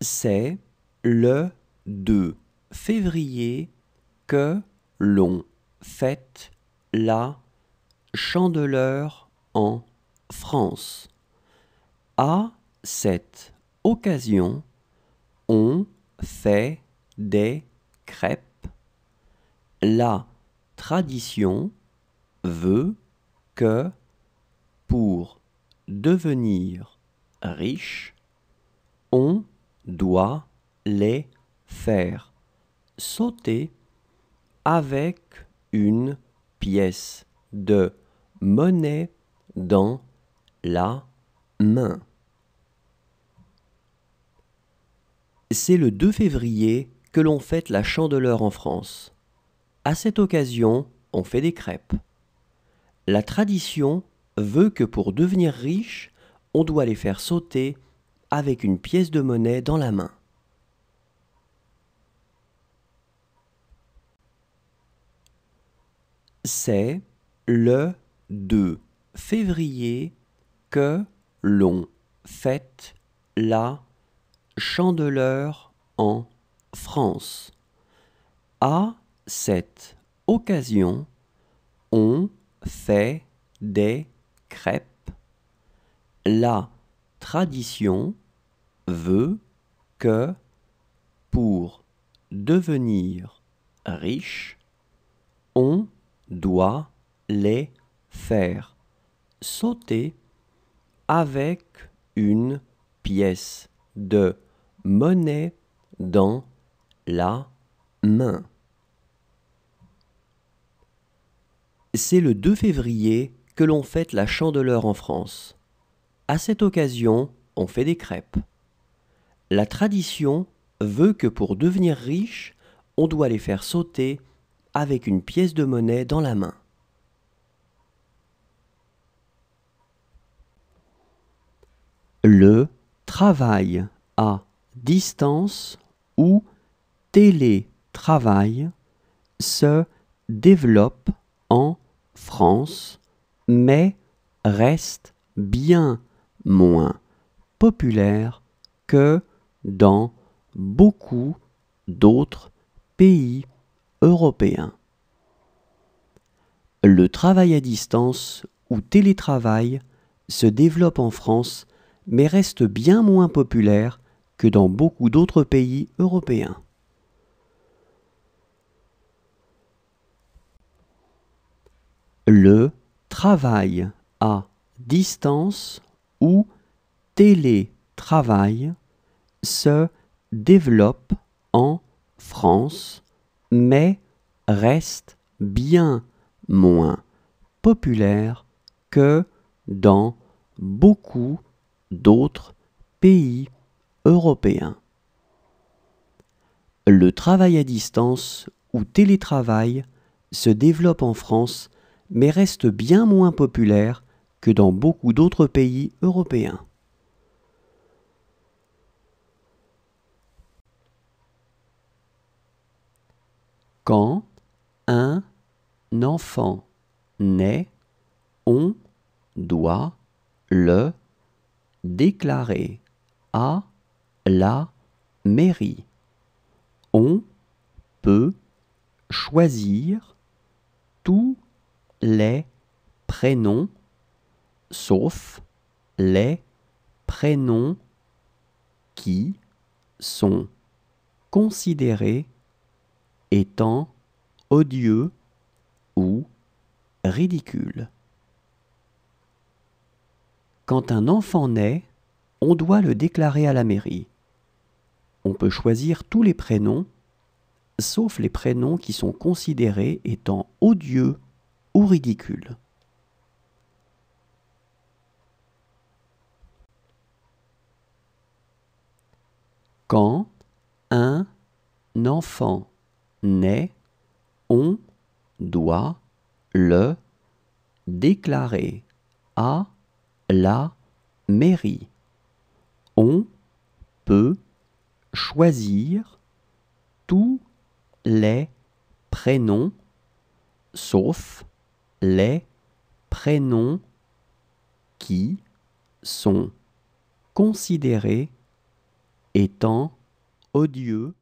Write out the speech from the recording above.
C'est le 2 février que l'on fête la Chandeleur en France. À cette occasion, on fait des crêpes. La tradition veut que pour devenir riche, on doit les faire sauter avec une pièce de monnaie dans la main. C'est le 2 février que l'on fête la Chandeleur en France. À cette occasion, on fait des crêpes. La tradition veut que pour devenir riche, on doit les faire sauter avec une pièce de monnaie dans la main. C'est le 2 février que l'on fête la Chandeleur en France. À cette occasion, on fait des crêpes. La tradition veut que pour devenir riche, on doit les faire sauter avec une pièce de monnaie dans la main. C'est le 2 février que l'on fête la Chandeleur en France. À cette occasion, on fait des crêpes. La tradition veut que pour devenir riche, on doit les faire sauter avec une pièce de monnaie dans la main. Le travail à distance ou télétravail se développe en France, mais reste bien moins populaire que dans beaucoup d'autres pays européens. Le travail à distance ou télétravail se développe en France, mais reste bien moins populaire que dans beaucoup d'autres pays européens. Le travail à distance ou télétravail se développe en France, mais reste bien moins populaire que dans beaucoup d'autres pays européens. Le travail à distance ou télétravail se développe en France, mais reste bien moins populaire que dans beaucoup d'autres pays européens. Quand un enfant naît, on doit le déclarer à la mairie. On peut choisir tous les prénoms sauf les prénoms qui sont considérés étant odieux ou ridicules. Quand un enfant naît, on doit le déclarer à la mairie. On peut choisir tous les prénoms, sauf les prénoms qui sont considérés étant odieux ou ridicules. Quand un enfant naît, on doit le déclarer à la mairie. On peut choisir tous les prénoms sauf les prénoms qui sont considérés étant odieux